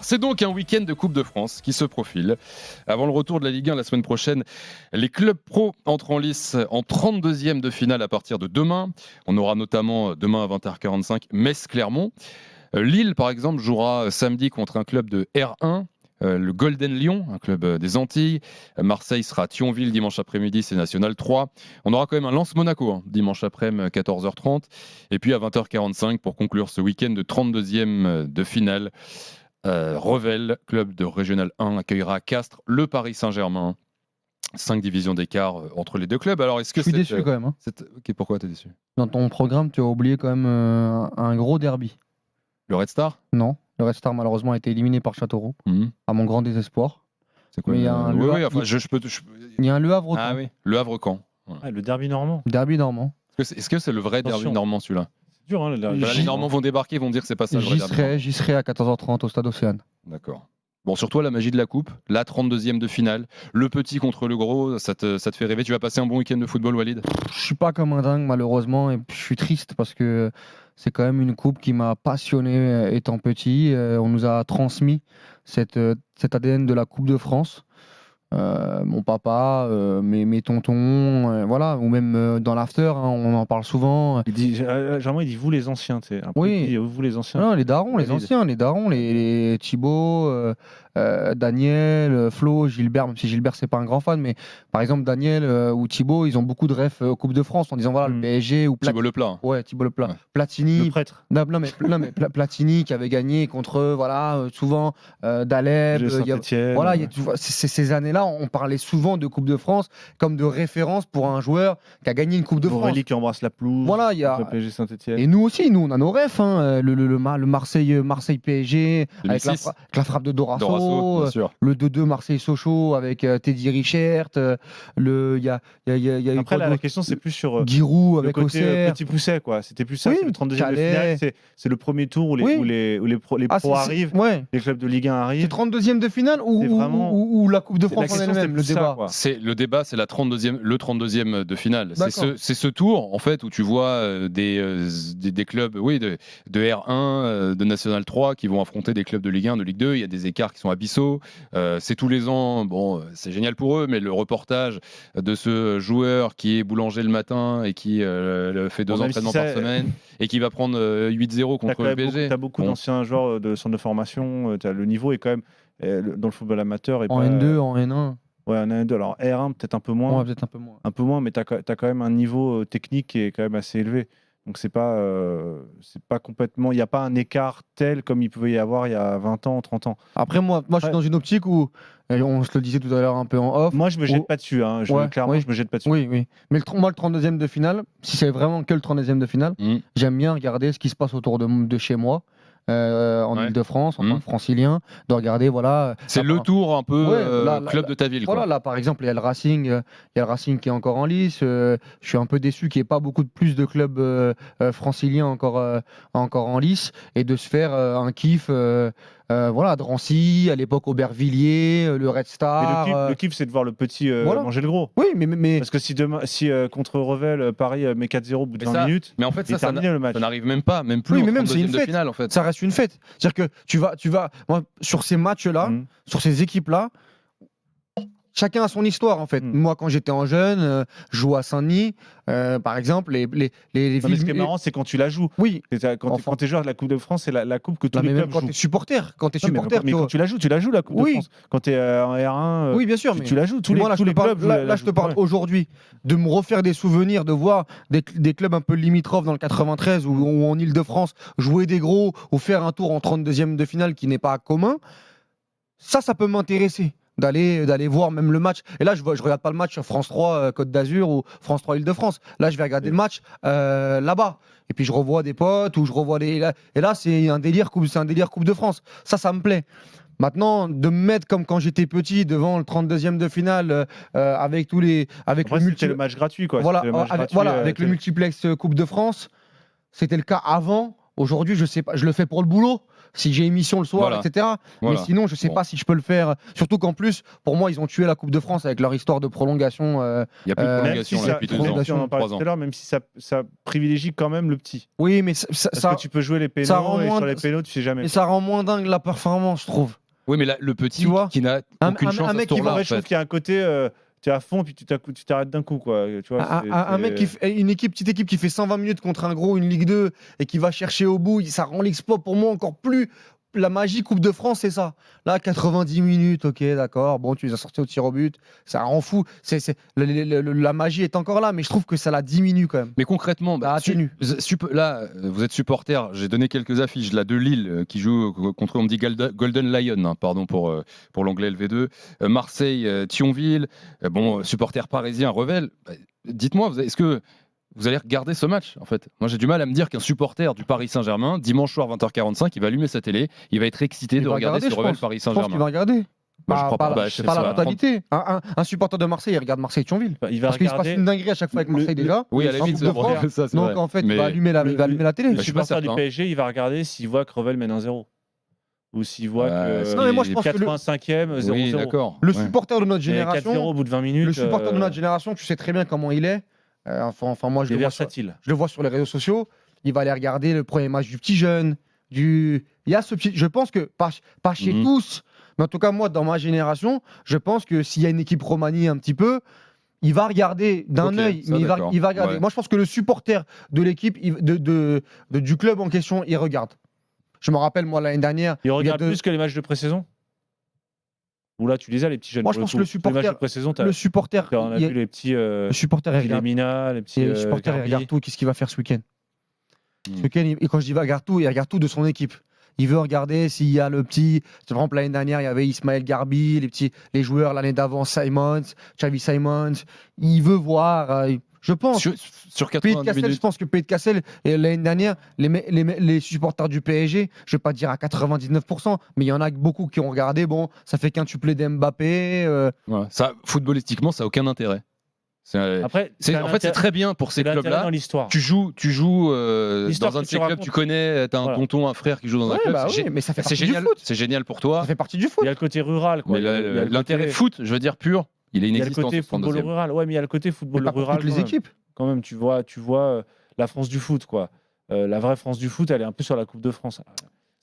C'est donc un week-end de Coupe de France qui se profile. Avant le retour de la Ligue 1 la semaine prochaine, les clubs pro entrent en lice en 32e de finale à partir de demain. On aura notamment demain à 20h45 Metz-Clermont. Lille, par exemple, jouera samedi contre un club de R1. Le Golden Lion, un club des Antilles. Marseille sera à Thionville dimanche après-midi, c'est National 3. On aura quand même un Lens-Monaco dimanche après-midi 14h30. Et puis à 20h45 pour conclure ce week-end de 32e de finale. Revel, club de Régional 1, accueillera Castres, le Paris Saint-Germain. 5 divisions d'écart entre les deux clubs. Alors, est-ce que je suis déçu quand même. Hein. Okay, pourquoi tu es déçu? Dans ton programme, tu as oublié quand même un gros derby. Le Red Star? Non, le Red Star malheureusement a été éliminé par Châteauroux, à mon grand désespoir. C'est quoi? Mais il y a un Le Havre. Il y a un Le Havre. Ah oui, Le Havre-Caen. Voilà. Ah, le derby normand. Derby normand. Est-ce que c'est le vrai derby normand celui-là? C'est dur, hein, le derby. Les Normands vont débarquer, ils vont dire que c'est pas ça le vrai derby. J'y serai à 14h30 au Stade Océane. D'accord. Bon, sur toi, la magie de la coupe, la 32e de finale, le petit contre le gros, ça te fait rêver. Tu vas passer un bon week-end de football, Walid? Je suis pas comme un dingue, malheureusement, et je suis triste parce que c'est quand même une coupe qui m'a passionné étant petit. On nous a transmis cet ADN de la Coupe de France. Mon papa, mes tontons, voilà, ou même dans l'after, hein, on en parle souvent. Généralement, il dit vous les anciens, tu sais. Oui. Il dit, vous les anciens. Non, les darons, les anciens, les darons, les Thibaut, Daniel, Flo, Gilbert, même si Gilbert c'est pas un grand fan, mais par exemple Daniel ou Thibaut, ils ont beaucoup de refs aux Coupe de France en disant voilà le PSG ou Thibaut Leplat. Ouais, Thibaut Leplat. Ouais. Platini. Le prêtre. Non, mais Platini qui avait gagné contre souvent Daleb. Voilà, ces années-là, on parlait souvent de Coupe de France comme de référence pour un joueur qui a gagné une Coupe de France. Aurélie qui embrasse la pelouse. Voilà, le PSG Saint-Etienne. Et nous aussi, nous on a nos refs, hein, le Marseille PSG avec la frappe de Dorasso, le 2-2 Marseille-Sochaux avec Teddy Richert, il y a après la question c'est plus sur Giroud avec Auxerre. Petit Pousset quoi, c'était plus ça, c'est le 32e de finale, c'est le premier tour où les pros arrivent, les clubs de Ligue 1 arrivent. C'est 32e de finale ou la Coupe de France en elle-même, le débat. Le débat, c'est le 32e de finale. C'est ce tour en fait où tu vois des clubs de R1, de National 3 qui vont affronter des clubs de Ligue 1, de Ligue 2. Il y a des écarts qui sont abyssaux. C'est tous les ans. Bon, c'est génial pour eux, mais le reportage de ce joueur qui est boulanger le matin et qui fait 2 entraînements par semaine et qui va prendre 8-0 contre le PSG. Tu as beaucoup d'anciens joueurs de centre de formation. Le niveau est quand même dans le football amateur. En N2, en N1. Ouais, en N2. Alors R1, peut-être un peu moins. Ouais, peut-être un peu moins. Un peu moins, mais tu as quand même un niveau technique qui est quand même assez élevé. Donc c'est pas complètement, il n'y a pas un écart tel comme il pouvait y avoir il y a 20 ans, 30 ans. Après moi je suis dans une optique où, on se le disait tout à l'heure un peu en off. Moi je me jette pas dessus, hein. Clairement je me jette pas dessus. Oui. Mais moi le 32e de finale, si c'est vraiment que le 32e de finale, j'aime bien regarder ce qui se passe autour de chez moi. En Ile-de-France, en tant que francilien, de regarder, voilà. C'est le tour un peu club de ta ville. Voilà, là, par exemple, il y a le Racing qui est encore en lice. Je suis un peu déçu qu'il n'y ait pas beaucoup plus de clubs franciliens encore en lice et de se faire un kiff. Drancy, à l'époque Aubervilliers, le Red Star. Le kiff, c'est de voir le petit manger le gros. Oui, mais parce que si contre Revel, Paris met 4-0 au bout de 20 minutes, mais en fait ça n'arrive même plus. Oui, mais même c'est une fête. Finale, en fait. Ça reste une fête. C'est-à-dire que tu vas, moi, sur ces matchs-là, sur ces équipes-là. Chacun a son histoire en fait. Moi, quand j'étais en jeune, je jouais à Saint-Denis, par exemple. Les villes. Ce qui est marrant, c'est quand tu la joues. Oui. Quand tu es joueur de la Coupe de France, c'est la coupe que tous les clubs jouent. Quand tu es supporter, mais quand tu la joues la Coupe de France. Quand tu es en R1, oui, bien sûr, tu la joues. Tous les clubs. Là, je te parle aujourd'hui de me refaire des souvenirs, de voir des clubs un peu limitrophes dans le 93 ou en Ile-de-France jouer des gros ou faire un tour en 32e de finale qui n'est pas commun. Ça peut m'intéresser. D'aller voir même le match. Et là, je regarde pas le match sur France 3 Côte d'Azur ou France 3 Île-de-France. Là, je vais regarder le match là-bas. Et puis, je revois des potes ou je revois des... Et là, c'est un délire Coupe de France. Ça me plaît. Maintenant, de me mettre comme quand j'étais petit devant le 32e de finale avec tous les... C'était le match gratuit, quoi. Voilà, avec le multiplex Coupe de France. C'était le cas avant. Aujourd'hui, je sais pas. Je le fais pour le boulot. si j'ai émission le soir, Voilà. etc. Voilà. Mais sinon, je sais Bon. pas si je peux le faire. Surtout qu'en plus, pour moi, ils ont tué la Coupe de France avec leur histoire de prolongation. Il n'y a plus de Même prolongation Même si là, ça- depuis 2 même ans. si on en parlait 3 ans. tout à l'heure, même si ça privilégie quand même le petit. Oui, mais Parce que tu peux jouer les pénaux rend et moins- sur les pénaux, tu sais jamais. mais ça rend moins dingue la performance, je trouve. Oui, mais là, le petit Tu vois, qui n'a aucune chance un à mec ce qui tour-là, En en fait, je trouve fait. qu'il y a un côté, tu es à fond, puis tu t'arrêtes d'un coup. Quoi. Tu vois, Un mec qui fait une petite équipe qui fait 120 minutes contre un gros, une Ligue 2, et qui va chercher au bout, ça rend l'exploit pour moi encore plus. La magie Coupe de France, c'est ça. Là, 90 minutes, ok, d'accord. Bon, tu les as sortis au tir au but, ça rend fou. La magie est encore là, mais je trouve que ça la diminue quand même. Mais concrètement, Ça atténue. là, vous êtes supporter. J'ai donné quelques affiches là de Lille qui joue contre, on me dit Golden Lion, hein, pardon pour l'anglais LV2. Marseille, Thionville. Supporter parisien, Revel. Dites-moi, est-ce que vous allez regarder ce match en fait? Moi, j'ai du mal à me dire qu'un supporter du Paris Saint-Germain, dimanche soir 20h45, il va allumer sa télé, il va être excité Il de va regarder regarder, ce je Revel pense. Paris Je pense qu'il va Saint-Germain. regarder. Bah, je crois pas. Pas, Bah, je pas sais la pas. totalité. Un supporter de Marseille, il regarde Marseille-Thionville. Il va Parce qu'il se passe regarder. une dinguerie à chaque fois avec Marseille déjà. Oui, à la En limite, Coupe de c'est France. vrai, ça, c'est Donc vrai. en fait, Mais- il va allumer la télé. Le je suis pas supporter du certain. PSG, il va regarder s'il voit que Revel mène 1-0. Ou s'il voit que. Non, mais moi, je pense que 85e, 0-0. Oui, d'accord. Le Ouais. supporter de notre Et 4-0 génération, au bout de 20 minutes. le supporter de notre génération, tu sais très bien comment il est. Enfin, moi, Il est je le versatile. vois sur les réseaux sociaux. Il va aller regarder le premier match du petit jeune. Il y a ce petit. Je pense que pas chez Mhm. tous, mais en tout cas moi, dans ma génération, je pense que s'il y a une équipe remaniée un petit peu, il va regarder d'un Ok, œil, ça, mais d'accord. il va regarder. Ouais. Moi, je pense que le supporter de l'équipe, du club en question, il regarde. Je me rappelle moi l'année dernière. Il regarde y a deux- plus que les matchs de pré-saison. Ou là, tu les as, les petits jeunes. Moi, je pour pense coup. que le Les matchs supporter, de pré-saison, le supporter, on a vu les petits. le supporter, il Les regarde. Mina, les petits. Et le supporter, il Garbi. regarde tout. Qu'est-ce qu'il va faire ce week-end? Hmm. Ce week-end, et quand je dis il regarde tout de son équipe. Il veut regarder s'il y a le petit. Par exemple, l'année dernière, il y avait Ismaël Garbi, les joueurs l'année d'avant, Simons, Xavi Simons. Il veut voir. Je pense. Sur Pays de 90 Cassel, je minutes. pense que Pays de Cassel, et l'année dernière, les supporters du PSG, je ne vais pas dire à 99%, mais il y en a beaucoup qui ont regardé. Bon, ça fait qu'un tuplé d'Mbappé. Voilà. Ça, footballistiquement, ça n'a aucun intérêt. Après, En fait, c'est très bien pour ces c'est l'intérêt clubs-là. dans l'histoire. Tu joues L'histoire dans un que de tu ces clubs, racontes. tu connais, tu as un Voilà. tonton, un frère qui joue dans un Ouais, club. bah c'est oui, mais ça fait c'est partie génial, du foot. c'est génial pour toi. Ça fait partie du foot. Il y a le côté rural. Quoi. Mais Il y a le l'intérêt côté- foot, je veux dire pur, il est Il y a le inexistant. côté sur le football 32e. rural. Ouais, mais il y a le côté Mais football pas pour rural. toutes les quand même. équipes. Quand même, tu vois la France du foot, quoi. La vraie France du foot, elle est un peu sur la Coupe de France.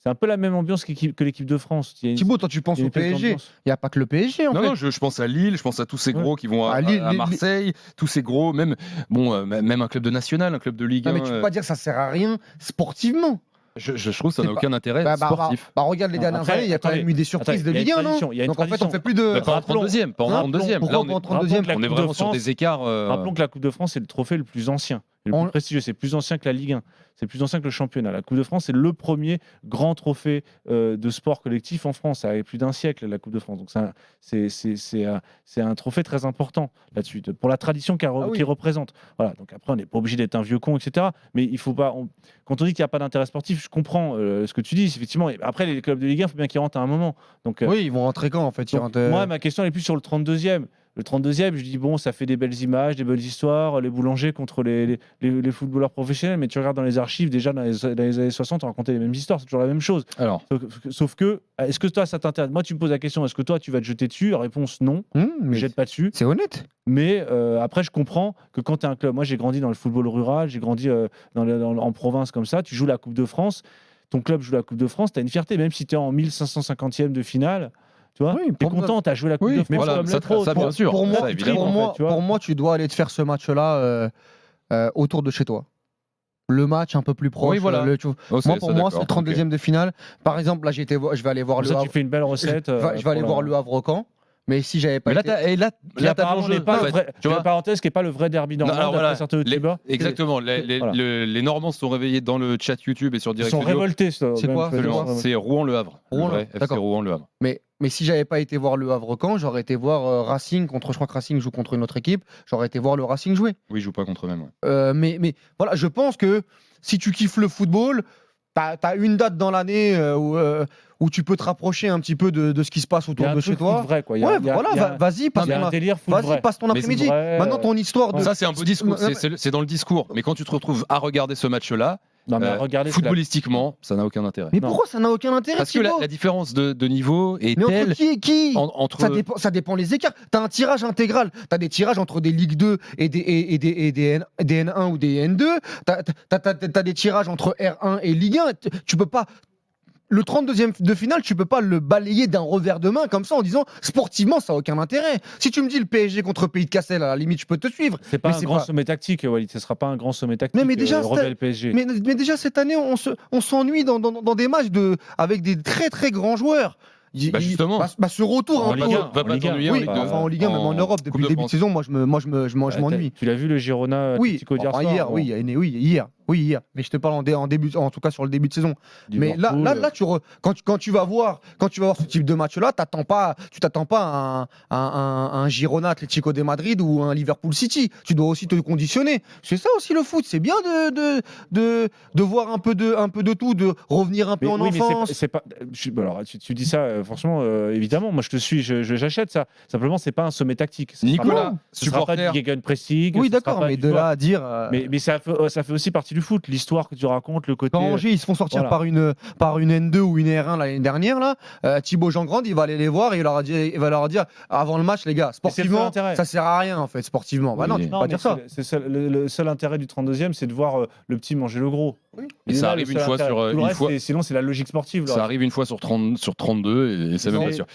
C'est un peu la même ambiance que l'équipe de France. Il y a une- Thibaut, toi, tu penses il y a au une espèce PSG. d'ambiance. Il n'y a pas que le PSG, en Non, fait. non, je pense à Lille, je pense à tous ces Ouais. gros qui vont Ah, Lille, à Marseille, tous ces gros, même un club de national, un club de Ligue 1. Non, mais tu peux pas dire que ça sert à rien sportivement. Je trouve que ça C'est n'a pas- aucun intérêt Bah, sportif. regarde les dernières Après, années, il y a quand attendez, même eu des surprises de il y a une Ligue 1, non tradition, il y a une Donc en fait, on tradition. fait plus de. Mais pas en rappelons- 32e, pas en Rappelons- 32e. pourquoi Là, pas en on 32e? la est Coupe de vraiment sur France- des écarts. Rappelons que la Coupe de France, c'est le trophée le plus ancien, et le On- plus prestigieux. C'est plus ancien que la Ligue 1. C'est plus ancien que le championnat. La Coupe de France, c'est le premier grand trophée de sport collectif en France. Ça a plus d'un siècle, la Coupe de France. Donc c'est un trophée très important là-dessus, pour la tradition qu'il oui. représente. Voilà. Donc après, on n'est pas obligé d'être un vieux con, etc. Mais il faut pas. Quand on dit qu'il n'y a pas d'intérêt sportif, je comprends ce que tu dis. Effectivement. Et après, les clubs de Ligue 1, il faut bien qu'ils rentrent à un moment. Donc, Oui, ils vont rentrer quand, en fait? donc, moi, ma question elle est plus sur le 32e. Le 32e, je dis, bon, ça fait des belles images, des belles histoires, les boulangers contre les footballeurs professionnels, mais tu regardes dans les archives, déjà dans les années 60, on racontait les mêmes histoires, c'est toujours la même chose. Alors, Sauf que, est-ce que toi, ça t'intéresse? Moi, tu me poses la question, est-ce que toi, tu vas te jeter dessus? La réponse, non, je ne mais jette pas dessus. c'est honnête. Mais après, je comprends que quand tu es un club, moi, j'ai grandi dans le football rural, j'ai grandi en province comme ça, tu joues la Coupe de France, ton club joue la Coupe de France, tu as une fierté, même si tu es en 1550e de finale. Tu vois, Oui, t'es pour moi- content, t'as joué la Coupe Oui, de France mais voilà, comme ça, l'autre. ça, bien sûr. Pour moi, ça, évidemment. pour moi, tu dois aller te faire ce match-là autour de chez toi. Le match un peu plus proche. Oui, voilà. Oh, Moi, pour moi, c'est le 32e de finale. Par exemple, là, je vais aller voir Comme le ça, Havre. tu fais une belle recette. Je vais aller voir le Havre-Camp. Mais si j'avais pas Mais là, été- là, Qui t'as apparemment l'enjeu. n'est pas en le fait, vrai. tu vois. Parenthèse, qui n'est pas le vrai derby normand. alors, voilà, d'après certains les- youtubeurs. Exactement. Voilà. Les Normands se sont réveillés dans le chat YouTube et sur Ils Direct sont Studio. révoltés. C'est quoi, Absolument. C'est Rouen-Le Havre. Le Rouen, vrai FC d'accord. Rouen-Le Havre. Mais si j'avais pas été voir le Havre-Camp, j'aurais été voir Racing contre. Je crois que Racing joue contre une autre équipe. J'aurais été voir le Racing jouer. Oui, ils jouent pas contre eux-mêmes. Ouais. Mais voilà, je pense que si tu kiffes le football, t'as une date dans l'année où tu peux te rapprocher un petit peu de ce qui se passe Il y autour a un de chez truc toi. foot vrai, quoi. Il y a- Ouais, il y a- voilà, il y a- vas-y, passe il y a ton un délire foot vas-y, vrai. passe ton Mais c'est après-midi. vrai, Maintenant, ton histoire de. Ça, c'est un peu discours. Non, mais- C'est dans le discours. Mais quand tu te retrouves à regarder ce match-là, Non, mais regardez, footballistiquement, ça n'a aucun intérêt. Mais Non. pourquoi ça n'a aucun intérêt, Parce que Thibaut la différence de niveau est Mais entre telle qui et qui entre Ça dépend les écarts. Tu as un tirage intégral. Tu as des tirages entre des Ligue 2 et des N1 ou des N2. Tu as des tirages entre R1 et Ligue 1. Tu peux pas. Le 32e de finale, tu peux pas le balayer d'un revers de main comme ça en disant sportivement ça n'a aucun intérêt. Si tu me dis le PSG contre Pays de Cassel, à la limite je peux te suivre. C'est pas un grand sommet tactique, Walid. Ce sera pas un grand sommet tactique. Mais déjà, le PSG. Mais déjà cette année, on s'ennuie dans des matchs avec des très très grands joueurs. Justement. Ce retour en un Ligue peu. 1, va pas t'ennuyer en Oui, Ligue 2. enfin, en Ligue 1, même en Europe, depuis Coupe le de début de France. saison, moi je m'ennuie. Tu l'as vu le Girona Oui, Atlético d'hier enfin, soir, hier, bon, oui, hier. Mais je te parle en début, en tout cas sur le début de saison. Mais Liverpool, là, quand tu vas voir ce type de match-là, tu t'attends pas à un Girona Atlético de Madrid ou un Liverpool City. Tu dois aussi te conditionner. C'est ça aussi le foot. C'est bien de voir un peu de tout, de revenir un peu en oui, enfance. Mais c'est pas. Alors, tu dis ça, franchement, évidemment, moi je te suis, j'achète ça. Simplement, c'est pas un sommet tactique. Nicolas, Ce sera pas du supporter. gegenpressing. Oui, ce sera d'accord, pas mais du de joueur. là à dire. Mais ça fait aussi partie du foot, l'histoire que tu racontes, le côté. Quand Angers, ils se font sortir voilà. par une N2 ou une R1 l'année dernière, là, Thibaut Jean-Grand, il va aller les voir et il va leur dire avant le match, les gars, sportivement, ça sert à rien en fait, sportivement. Bah non, Oui. tu peux pas dire ça. Le seul intérêt du 32e, c'est de voir le petit manger le gros. Et ça arrive une fois sur Tout le une reste, fois. sinon, c'est la logique sportive. Ça arrive une fois sur 32 et c'est même pas sûr.